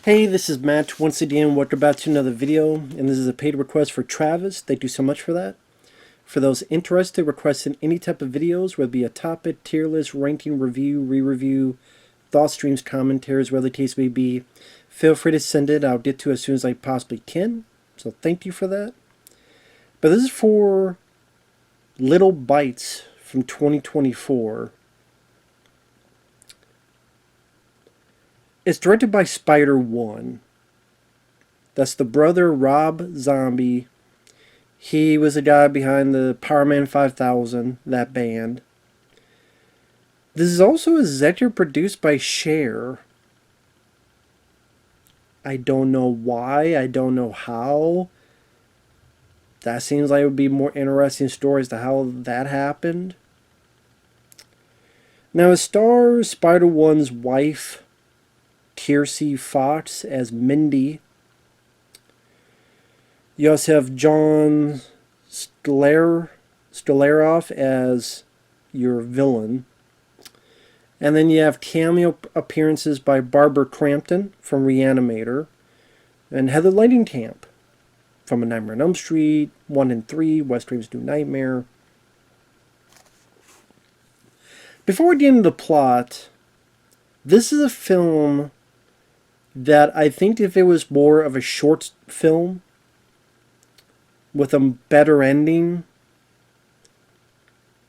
Hey, this is Matt. Once again, welcome back to another video, and this is a paid request for Travis. Thank you so much for that. For those interested, requesting any type of videos, whether it be a topic, tier list, ranking, review, re-review, thought streams, commentaries, whatever the case may be, feel free to send it. I'll get to it as soon as I possibly can. So thank you for that. But this is for Little Bites from 2024. It's directed by Spider One. That's the brother Rob Zombie. He was the guy behind the Power Man 5000, that band. This is also executive produced by Cher. I don't know why, I don't know how. That seems like it would be a more interesting story as to how that happened. Now it stars Spider-One's wife, Kiersey Fox, as Mindy. You also have John Stolaroff as your villain. And then you have cameo appearances by Barbara Crampton from Reanimator and Heather Langenkamp from A Nightmare on Elm Street, 1 and 3, Wes Craven's New Nightmare. Before we get into the plot, this is a film that I think if it was more of a short film with a better ending,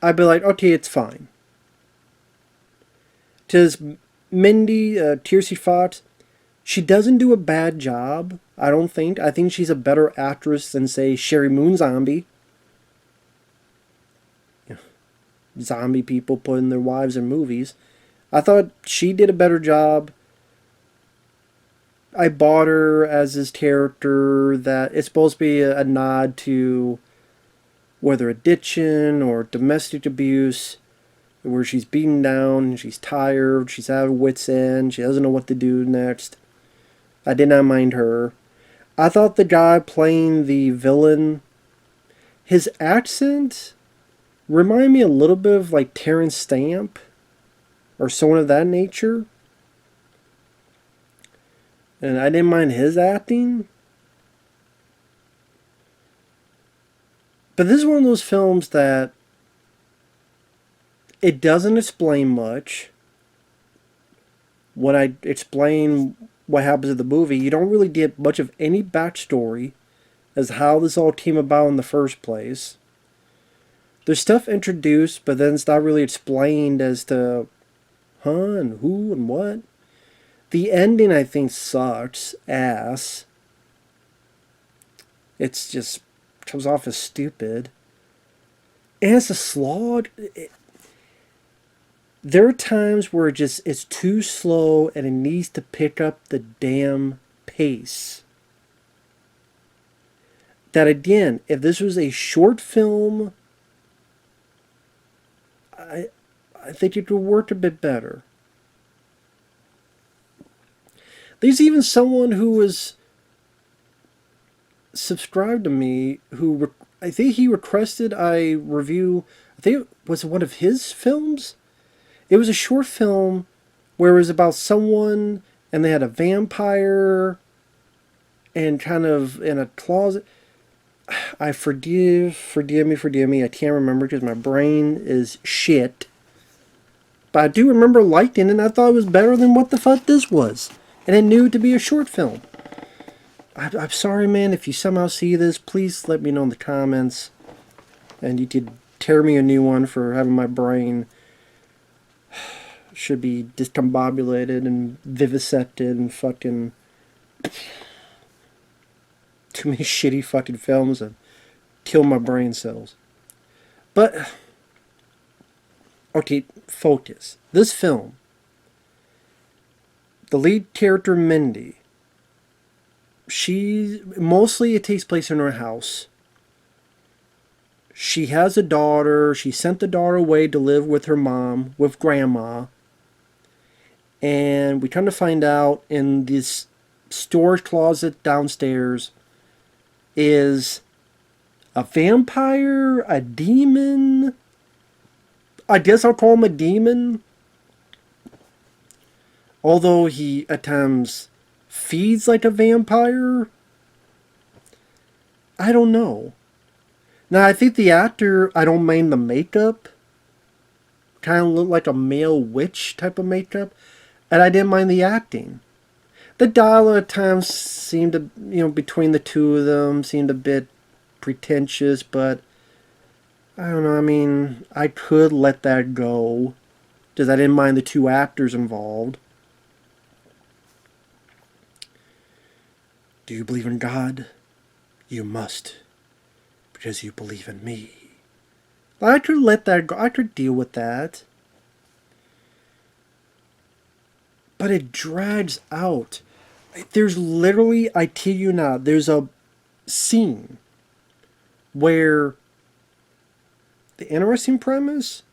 I'd be like, okay, it's fine. Because Mindy, Kiersey Fox, she doesn't do a bad job, I don't think. I think she's a better actress than, say, Sherry Moon Zombie. Zombie people putting their wives in movies. I thought she did a better job. I bought her as this character that it's supposed to be a nod to whether addiction or domestic abuse, where she's beaten down, she's tired, she's at her wit's end, she doesn't know what to do next. I did not mind her. I thought the guy playing the villain, his accent reminded me a little bit of like Terrence Stamp or someone of that nature. And I didn't mind his acting. But this is one of those films that it doesn't explain much. When I explain what happens in the movie, you don't really get much of any backstory as how this all came about in the first place. There's stuff introduced, but then it's not really explained as to and who and what. The ending, I think, sucks ass. It's just comes off as stupid. And it's a slog. There are times where it's too slow and it needs to pick up the damn pace. That again, if this was a short film, I think it would work a bit better. There's even someone who was subscribed to me who I think he requested I review. I think it was one of his films. It was a short film where it was about someone and they had a vampire and kind of in a closet. I forgive me. I can't remember because my brain is shit. But I do remember liking it and I thought it was better than what the fuck this was. And it knew to be a short film. I'm sorry, man, if you somehow see this, please let me know in the comments. And you could tear me a new one for having my brain should be discombobulated and vivisected and fucking too many shitty fucking films that kill my brain cells. But okay, focus. This film, the lead character Mindy, mostly it takes place in her house. She has a daughter. She sent the daughter away to live with her mom, with grandma. And we come to find out in this storage closet downstairs is a vampire, a demon. I guess I'll call him a demon. Although he at times feeds like a vampire. I don't know. Now, I think the actor, I don't mind the makeup. Kind of looked like a male witch type of makeup. And I didn't mind the acting. The dialogue at times seemed to, between the two of them, seemed a bit pretentious, but I don't know. I mean, I could let that go because I didn't mind the two actors involved. Do you believe in God? You must, because you believe in me. I could let that go. I could deal with that. But it drags out. There's literally, I kid you not, there's a scene where the interesting premise,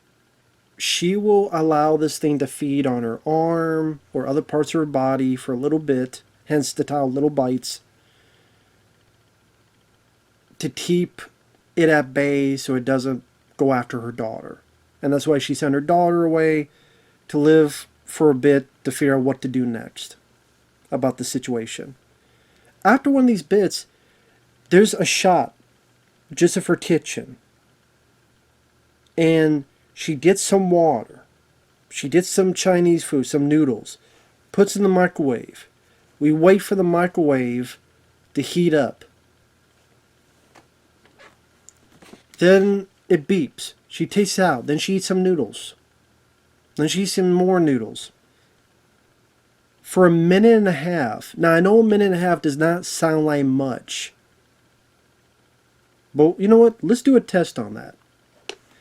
she will allow this thing to feed on her arm or other parts of her body for a little bit, hence the title Little Bites, to keep it at bay so it doesn't go after her daughter. And that's why she sent her daughter away to live for a bit to figure out what to do next about the situation. After one of these bits, there's a shot just of her kitchen. And she gets some water. She gets some Chinese food, some noodles. Puts in the microwave. We wait for the microwave to heat up. Then it beeps. She tastes out. Then she eats some noodles. Then she eats some more noodles. For a minute and a half. Now, I know a minute and a half does not sound like much. But you know what? Let's do a test on that.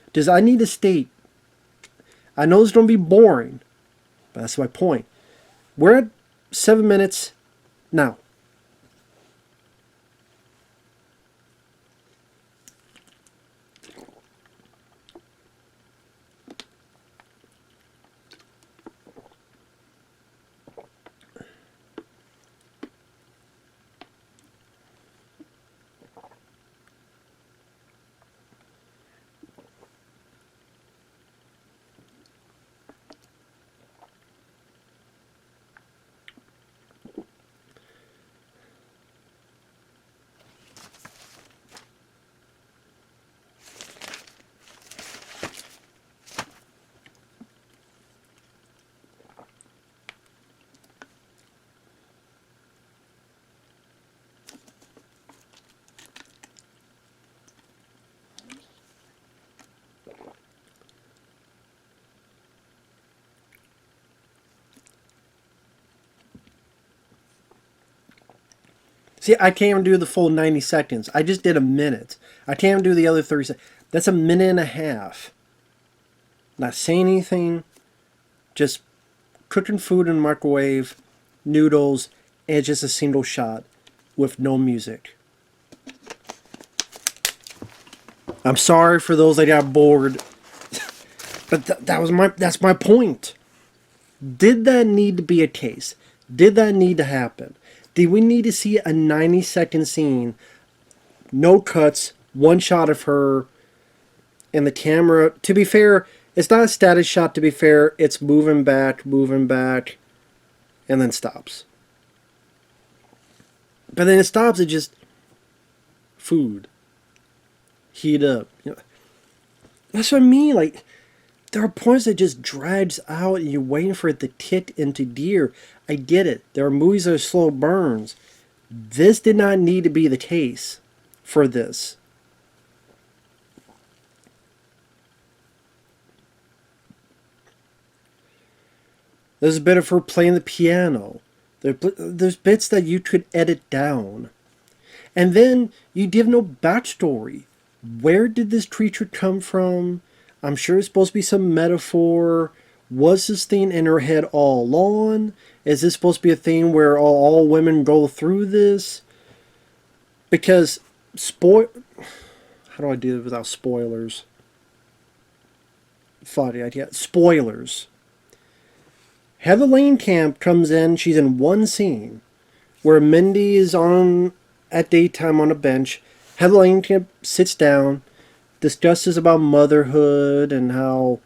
Because I need to state, I know it's going to be boring, but that's my point. We're at 7 minutes now. See, I can't even do the full 90 seconds. I just did a minute. I can't even do the other 30 seconds. That's a minute and a half. Not saying anything. Just cooking food in the microwave, noodles, and just a single shot with no music. I'm sorry for those that got bored. But that's my point. Did that need to be a case? Did that need to happen? Did we need to see a 90-second scene, no cuts, one shot of her, and the camera? To be fair, it's not a static shot, to be fair. It's moving back, and then stops. But then it stops, it just... food. Heat up. That's what I mean, like... There are points that just drags out and you're waiting for it to kick into gear. I get it. There are movies that are slow burns. This did not need to be the case for this. There's a bit of her playing the piano. There's bits that you could edit down. And then you give no backstory. Where did this creature come from? I'm sure it's supposed to be some metaphor. Was this thing in her head all along? Is this supposed to be a thing where all women go through this? Because how do I do it without spoilers? Funny idea. Spoilers. Heather Langenkamp comes in. She's in one scene where Mindy is on at daytime on a bench. Heather Langenkamp sits down, discusses about motherhood and how,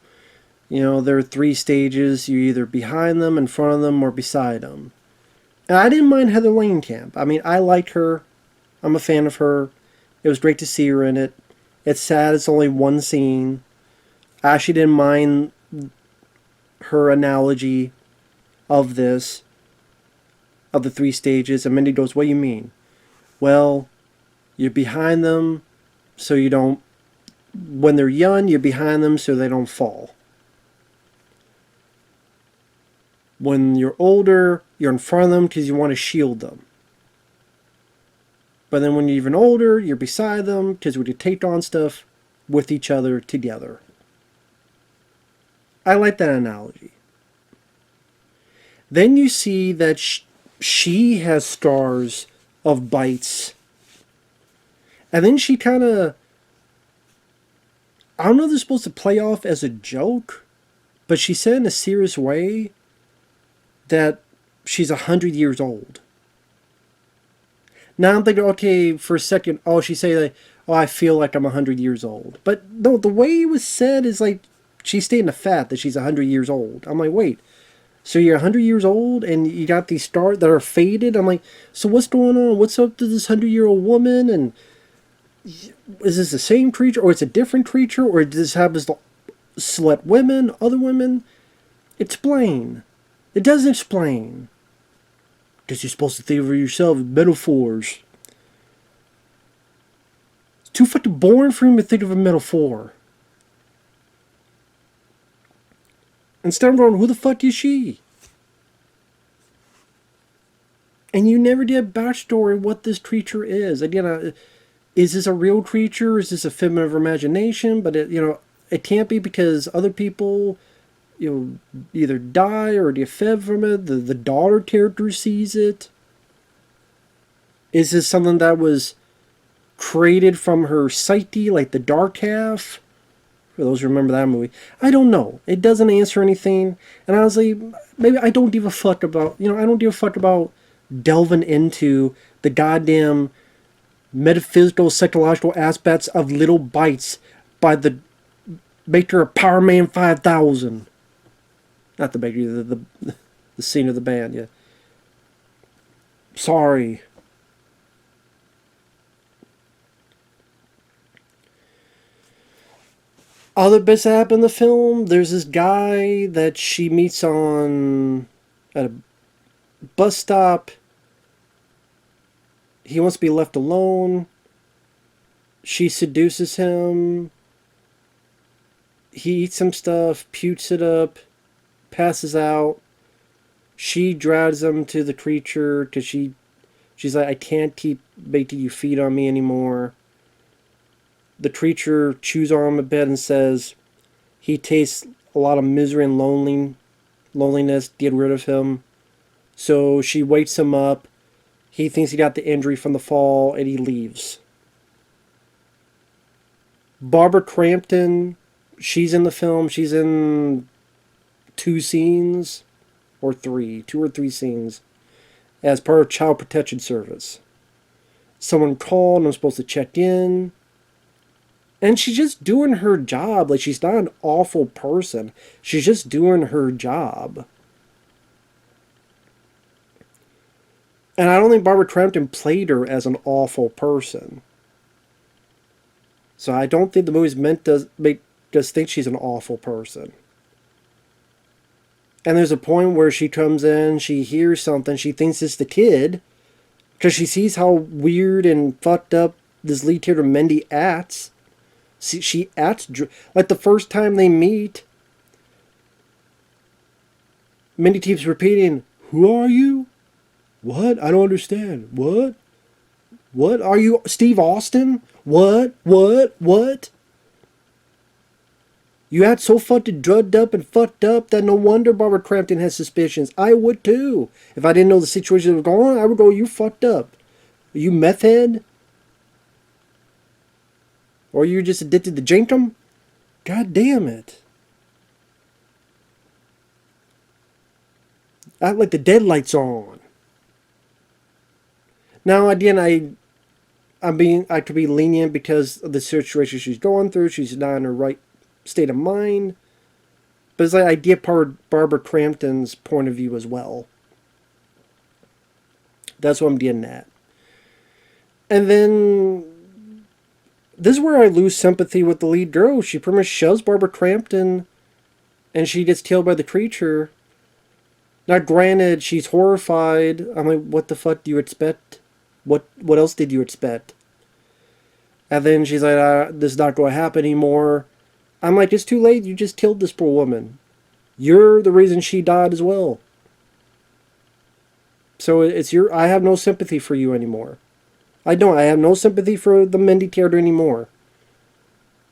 there are 3 stages. You're either behind them, in front of them, or beside them. And I didn't mind Heather Langenkamp. I mean, I liked her. I'm a fan of her. It was great to see her in it. It's sad it's only one scene. I actually didn't mind her analogy of this, of the three stages. And Mindy goes, "What do you mean?" Well, you're behind them so you don't. When they're young, you're behind them so they don't fall. When you're older, you're in front of them because you want to shield them. But then when you're even older, you're beside them because we can take on stuff with each other together. I like that analogy. Then you see that she has scars of bites. And then she kind of, I don't know if they're supposed to play off as a joke, but she said in a serious way that she's 100 years old. Now I'm thinking, okay, for a second, oh, she say like, oh, I feel like I'm 100 years old. But no, the way it was said is like she's stating the fact that she's 100 years old. I'm like, wait, so you're 100 years old and you got these stars that are faded? I'm like, so what's going on? What's up to this 100-year-old woman? And is this the same creature or it's a different creature? Or does this have this select women, other women? Explain. It doesn't explain. Because you're supposed to think of yourself as metaphors. It's too fucking boring for him to think of a metaphor. Instead of going, who the fuck is she? And you never did a backstory what this creature is. Again, is this a real creature? Is this a figment of imagination? But it can't be because other people, either die or get fed from it. The daughter character sees it. Is this something that was created from her psyche, like the dark half? For those who remember that movie, I don't know. It doesn't answer anything. And honestly, maybe I don't give a fuck about. I don't give a fuck about delving into the goddamn metaphysical, psychological aspects of little bites by the maker of Power Man 5000. Not the maker, the scene of the band. Yeah. Sorry. Other bits that happen in the film, there's this guy that she meets on at a bus stop. He wants to be left alone. She seduces him. He eats some stuff, pukes it up, passes out. She drags him to the creature because she's like, I can't keep making you feed on me anymore. The creature chews on him a bit and says he tastes a lot of misery and loneliness. Get rid of him. So she wakes him up. He thinks he got the injury from the fall and he leaves. Barbara Crampton, she's in the film. She's in 2 scenes or 3. 2 or 3 scenes as part of Child Protection Service. Someone called and I'm supposed to check in. And she's just doing her job. Like, she's not an awful person. She's just doing her job. And I don't think Barbara Crampton played her as an awful person. So I don't think the movie's meant to make us think she's an awful person. And there's a point where she comes in, she hears something, she thinks it's the kid. Because she sees how weird and fucked up this lead character Mindy acts. She acts like the first time they meet. Mindy keeps repeating, "Who are you? What? I don't understand. What? What? Are you Steve Austin? What? What? What?" You act so fucking drugged up and fucked up that no wonder Barbara Crampton has suspicions. I would too. If I didn't know the situation that was going on, I would go, you fucked up. Are you meth head? Or you're just addicted to Jankum? God damn it. Act like the deadlight's on. Now, again, I could be lenient because of the situation she's going through. She's not in her right state of mind. But it's like I get part of Barbara Crampton's point of view as well. That's what I'm getting at. And then this is where I lose sympathy with the lead girl. She pretty much shoves Barbara Crampton, and she gets killed by the creature. Now, granted, she's horrified. I'm like, what the fuck do you expect? What else did you expect? And then she's like, this is not going to happen anymore. I'm like, it's too late. You just killed this poor woman. You're the reason she died as well. So I have no sympathy for you anymore. I don't. I have no sympathy for the Mindy character anymore.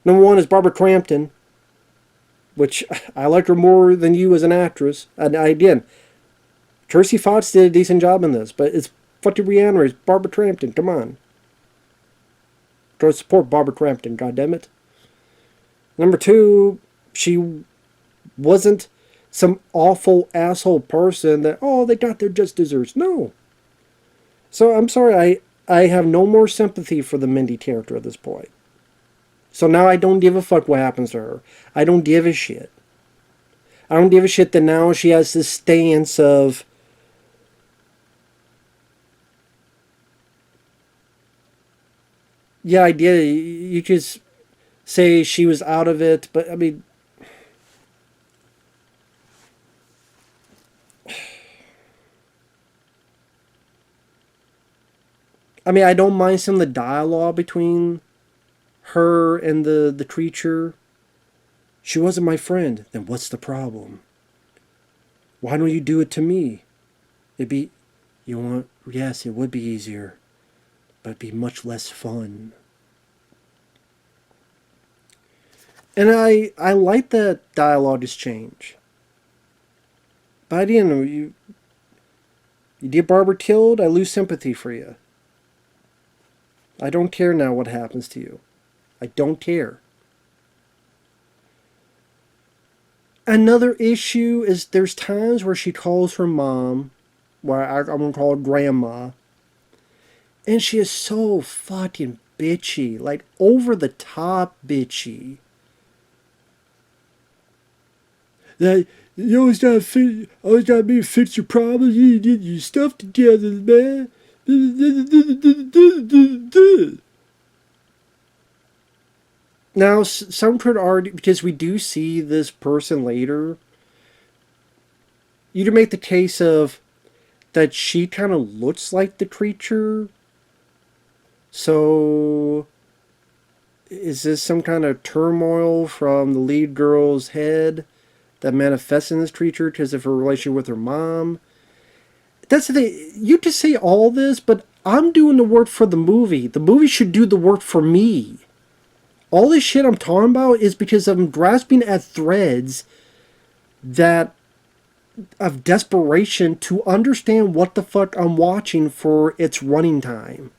Number one is Barbara Crampton, which I like her more than you as an actress. And again, Kirstie Fox did a decent job in this, but it's fucking Rihanna. It's Barbara Crampton. Come on. Try to support Barbara Crampton, goddammit. Number two, she wasn't some awful asshole person that, oh, they got their just desserts. No. So I'm sorry, I have no more sympathy for the Mindy character at this point. So now I don't give a fuck what happens to her. I don't give a shit. I don't give a shit that now she has this stance of, yeah, I did it. You just say she was out of it, but I mean, I don't mind some of the dialogue between her and the creature. She wasn't my friend. Then what's the problem? Why don't you do it to me? Yes, it would be easier, but it'd be much less fun. And I like that dialogue exchange. But I didn't know, you get Barbara killed, I lose sympathy for you. I don't care now what happens to you. I don't care. Another issue is there's times where she calls her mom, where I'm going to call her grandma, and she is so fucking bitchy, like over the top bitchy. That you always gotta be fix your problems, you get your stuff together, man. Now, some could argue, because we do see this person later, you can make the case of that she kind of looks like the creature. So, is this some kind of turmoil from the lead girl's head that manifests in this creature because of her relationship with her mom? That's the thing. You just say all this, but I'm doing the work for the movie. The movie should do the work for me. All this shit I'm talking about is because I'm grasping at threads that of desperation to understand what the fuck I'm watching for its running time.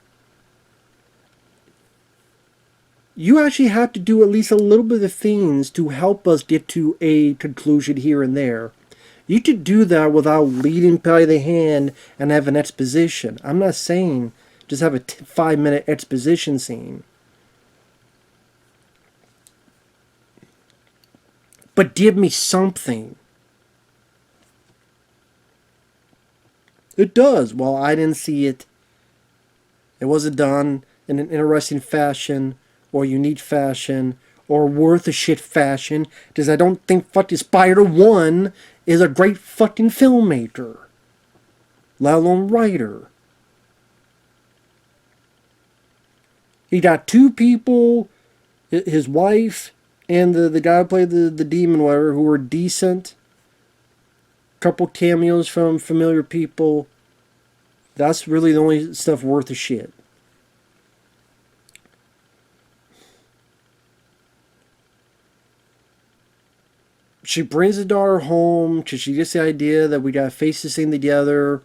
You actually have to do at least a little bit of things to help us get to a conclusion here and there. You could do that without leading by the hand and have an exposition. I'm not saying just have a 5-minute exposition scene. But give me something. It does. Well, I didn't see it. It wasn't done in an interesting fashion, or unique fashion, or worth a shit fashion, because I don't think fucking Spider-1 is a great fucking filmmaker, let alone writer. He got two people, his wife and the guy who played the demon, whatever, who were decent. Couple cameos from familiar people. That's really the only stuff worth a shit. She brings the daughter home because she gets the idea that we gotta face this thing together.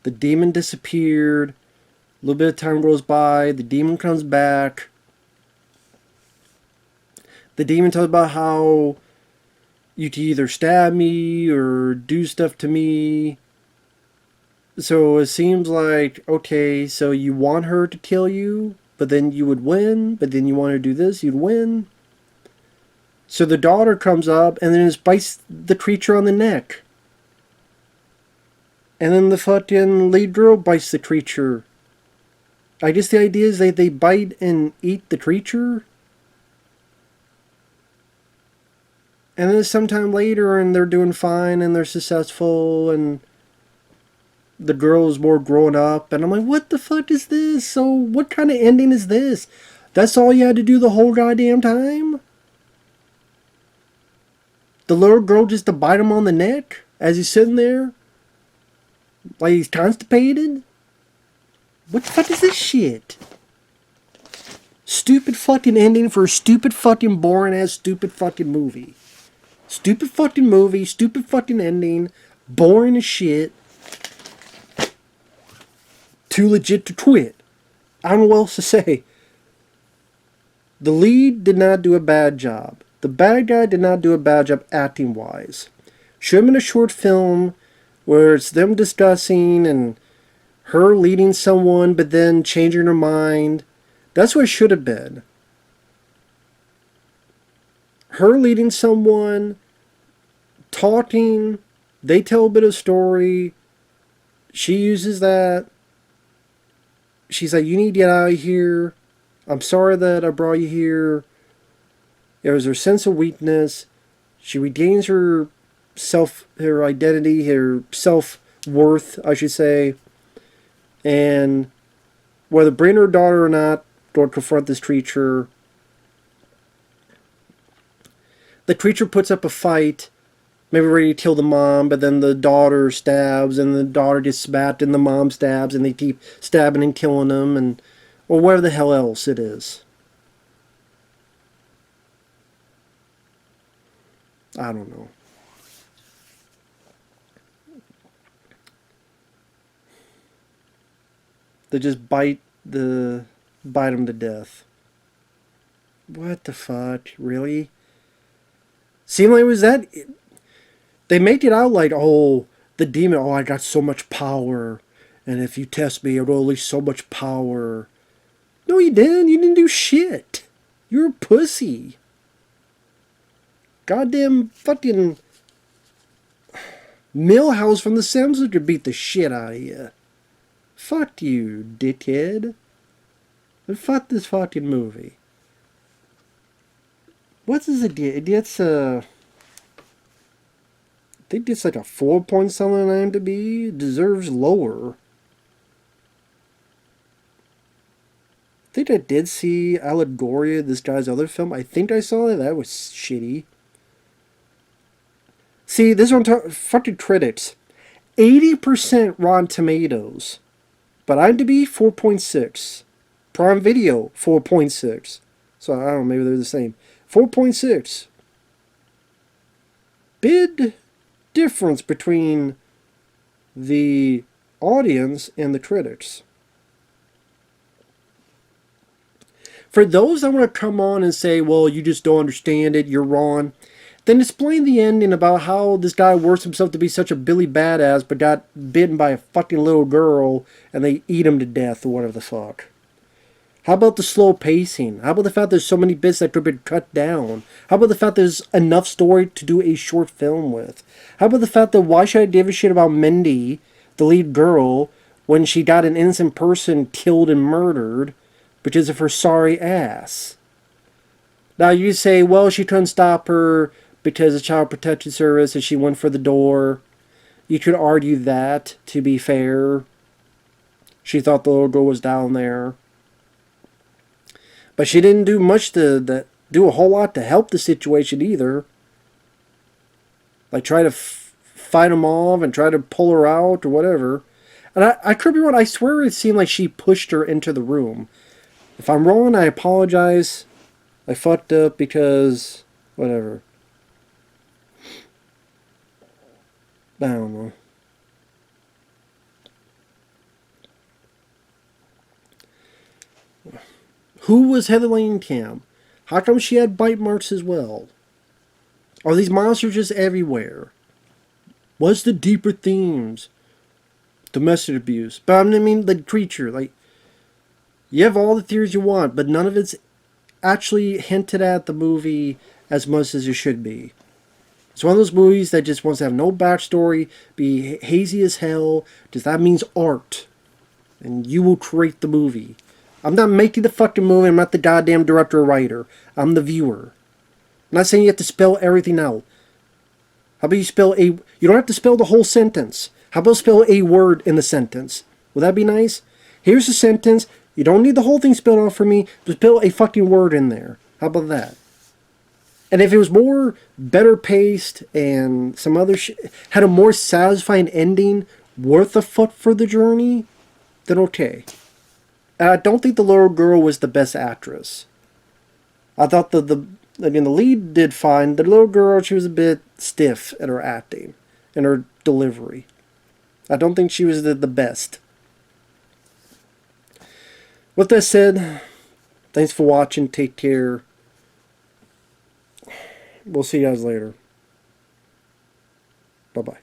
The demon disappeared. A little bit of time goes by. The demon comes back. The demon talks about how you can either stab me or do stuff to me. So it seems like, okay, so you want her to kill you, but then you would win. But then you want her to do this, you'd win. So the daughter comes up and then just bites the creature on the neck. And then the fucking lead girl bites the creature. I guess the idea is they bite and eat the creature. And then sometime later, and they're doing fine, and they're successful, and the girl is more grown up. And I'm like, what the fuck is this? So what kind of ending is this? That's all you had to do the whole goddamn time? The little girl just to bite him on the neck as he's sitting there? Like he's constipated? What the fuck is this shit? Stupid fucking ending for a stupid fucking boring ass stupid fucking movie. Stupid fucking movie, stupid fucking ending, boring as shit. Too legit to quit. I don't know what else to say. The lead did not do a bad job. The bad guy did not do a bad job acting wise. Should have been a short film where it's them discussing and her leading someone but then changing her mind. That's what it should have been. Her leading someone, talking, they tell a bit of story, she uses that, she's like, you need to get out of here, I'm sorry that I brought you here. It was her sense of weakness, she regains her identity, her self-worth, I should say, and whether bring her daughter or not, go confront this creature. The creature puts up a fight, maybe ready to kill the mom, but then the daughter stabs, and the daughter gets smacked, and the mom stabs, and they keep stabbing and killing them, and or whatever the hell else it is. I don't know. They just bite them to death. What the fuck? Really? Seemed like it was that. They make it out like, oh, the demon, oh, I got so much power. And if you test me, it'll release so much power. No, you didn't. You didn't do shit. You're a pussy. Goddamn fucking Millhouse from The Simpsons could beat the shit out of you. Fuck you, dickhead. And fuck this fucking movie. What's his idea? It gets I think it's like a 4 point something on IMDb. It deserves lower. I think I did see Allegoria, this guy's other film. I think I saw it. That was shitty. See, this one, fucking critics. 80% Rotten Tomatoes. But IMDb, 4.6. Prime Video, 4.6. So, I don't know, maybe they're the same. 4.6. Big difference between the audience and the critics. For those that want to come on and say, well, you just don't understand it, you're wrong, then explain the ending about how this guy works himself to be such a Billy badass but got bitten by a fucking little girl and they eat him to death or whatever the fuck. How about the slow pacing? How about the fact there's so many bits that could have been cut down? How about the fact there's enough story to do a short film with? How about the fact that why should I give a shit about Mindy, the lead girl, when she got an innocent person killed and murdered because of her sorry ass? Now you say, well, she couldn't stop her because of Child Protection Service and she went for the door. You could argue that, to be fair. She thought the little girl was down there. But she didn't do much to do a whole lot to help the situation either. Like try to fight them off and try to pull her out or whatever. And I could be wrong. I swear it seemed like she pushed her into the room. If I'm wrong, I apologize. I fucked up because whatever. I don't know. Who was Heather Langenkamp? How come she had bite marks as well? Are these monsters just everywhere? What's the deeper themes? Domestic abuse. But I mean, the creature. Like, you have all the theories you want, but none of it's actually hinted at the movie as much as it should be. It's one of those movies that just wants to have no backstory, be hazy as hell, because that means art. And you will create the movie. I'm not making the fucking movie, I'm not the goddamn director or writer. I'm the viewer. I'm not saying you have to spell everything out. How about you spell a... You don't have to spell the whole sentence. How about spell a word in the sentence? Would that be nice? Here's the sentence. You don't need the whole thing spelled out for me. Just spell a fucking word in there. How about that? And if it was more better paced and some other shit, had a more satisfying ending worth a foot for the journey, then okay. And I don't think the little girl was the best actress. I thought the lead did fine. The little girl, she was a bit stiff at her acting and her delivery. I don't think she was the best. With that said, thanks for watching. Take care. We'll see you guys later. Bye-bye.